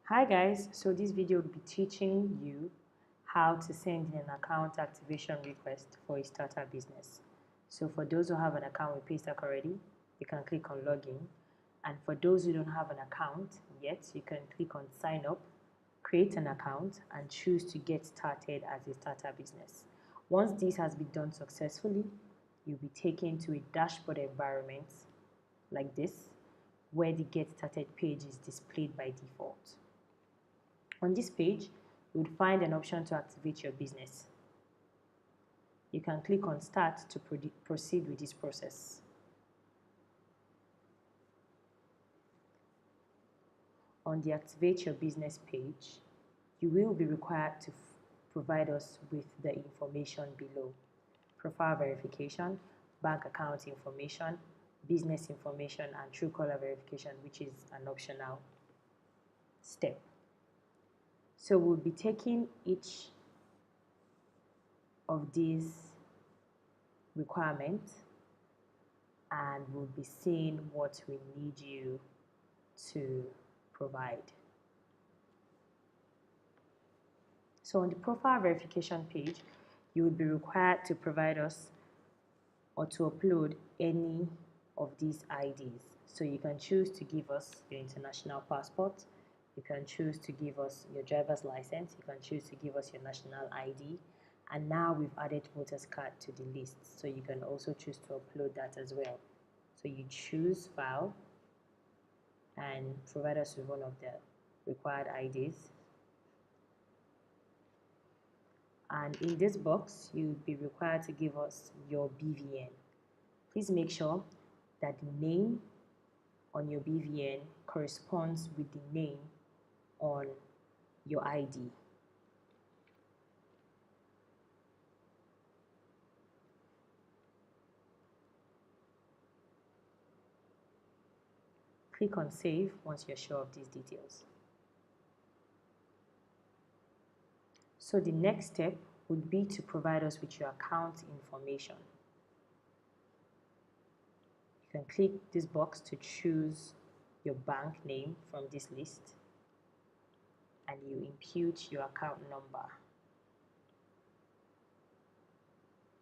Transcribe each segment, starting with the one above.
Hi guys, so this video will be teaching you how to send in an account activation request for a starter business. So for those who have an account with Paystack already, you can click on login, and for those who don't have an account yet, you can click on sign up, create an account, and choose to get started as a starter business. Once this has been done successfully, you'll be taken to a dashboard environment like this, where the get started page is displayed by default. On this page, you would find an option to activate your business. You can click on Start to proceed with this process. On the Activate Your Business page, you will be required to provide us with the information below: profile verification, bank account information, business information, and Truecaller verification, which is an optional step. So we'll be taking each of these requirements and we'll be seeing what we need you to provide. So on the profile verification page, you will be required to provide us or to upload any of these IDs. So you can choose to give us your international passport, you can choose to give us your driver's license, you can choose to give us your national ID, and now we've added voters card to the list, so you can also choose to upload that as well. So you choose file and provide us with one of the required IDs. And in this box, you'll be required to give us your BVN. Please make sure that the name on your BVN corresponds with the name on your ID. Click on Save once you're sure of these details. So the next step would be to provide us with your account information. You can click this box to choose your bank name from this list, and you impute your account number.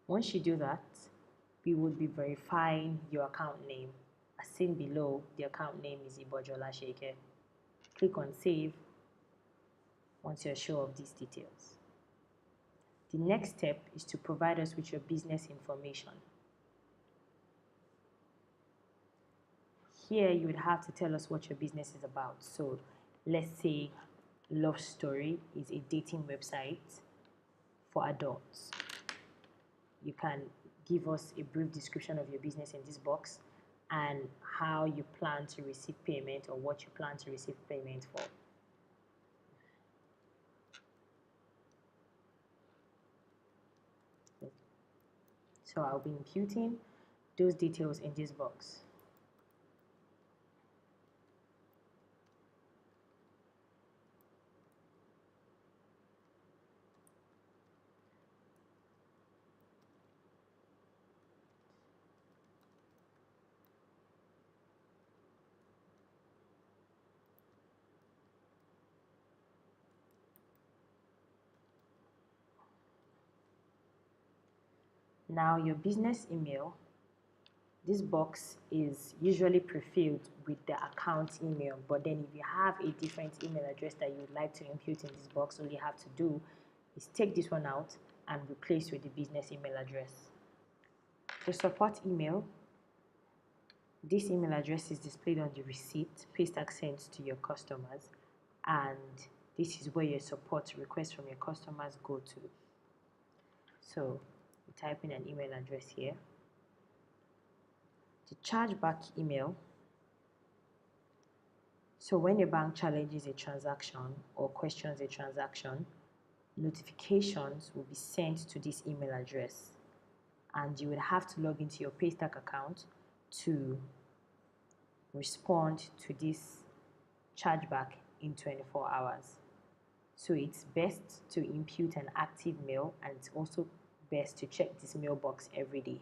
Once you do that, we would be verifying your account name. As seen below, the account name is Ibojola Sheke. Click on Save once you're sure of these details. The next step is to provide us with your business information. Here you would have to tell us what your business is about. So let's say Love Story is a dating website for adults. You can give us a brief description of your business in this box and how you plan to receive payment or what you plan to receive payment for. So I'll be imputing those details in this box. Now your business email, this box is usually pre-filled with the account email, but then if you have a different email address that you would like to impute in this box, all you have to do is take this one out and replace with the business email address. The support email, this email address is displayed on the receipt Paystack sends to your customers, and this is where your support requests from your customers go to. So you type in an email address here. The chargeback email, so when your bank challenges a transaction or questions a transaction, notifications will be sent to this email address, and you will have to log into your Paystack account to respond to this chargeback in 24 hours. So it's best to impute an active mail, and it's also best to check this mailbox every day.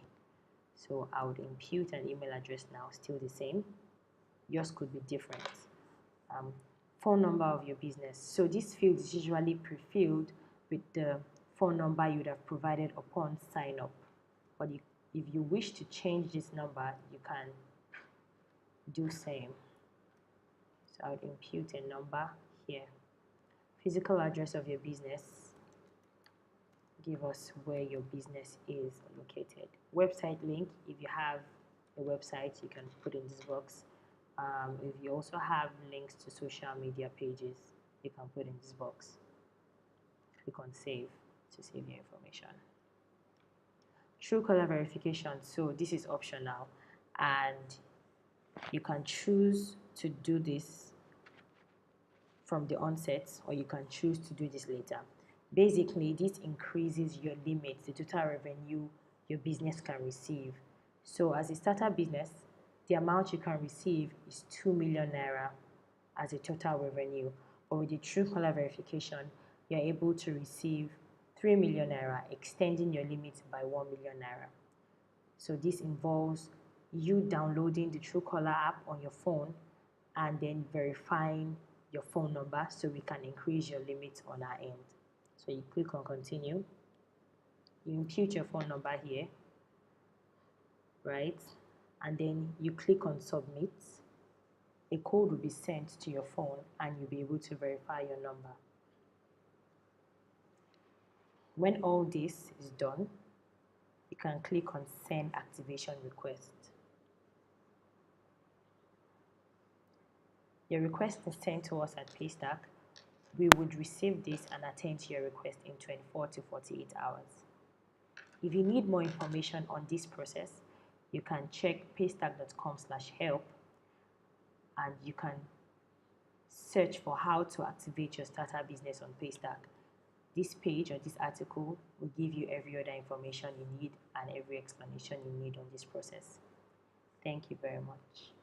So I would impute an email address now, still the same. Yours could be different. phone number of your business. So this field is usually pre-filled with the phone number you would have provided upon sign up. But if you wish to change this number, you can do same. So I would impute a number here. Physical address of your business. Give us where your business is located. Website link, if you have a website, you can put in this box. If you also have links to social media pages, you can put in this box. Click on save to save your information. True color verification, so this is optional and you can choose to do this from the onset or you can choose to do this later. Basically, this increases your limit, the total revenue your business can receive. So as a startup business, the amount you can receive is 2 million naira as a total revenue. But with the true color verification, you're able to receive 3 million naira, extending your limit by 1 million naira. So this involves you downloading the Truecaller app on your phone and then verifying your phone number so we can increase your limit on our end. So you click on continue, you impute your phone number here, right? And then you click on submit. A code will be sent to your phone and you'll be able to verify your number. When all this is done, you can click on send activation request. Your request is sent to us at Paystack. We would receive this and attend to your request in 24 to 48 hours. If you need more information on this process, you can check paystack.com/help and you can search for how to activate your startup business on Paystack. This page or this article will give you every other information you need and every explanation you need on this process. Thank you very much.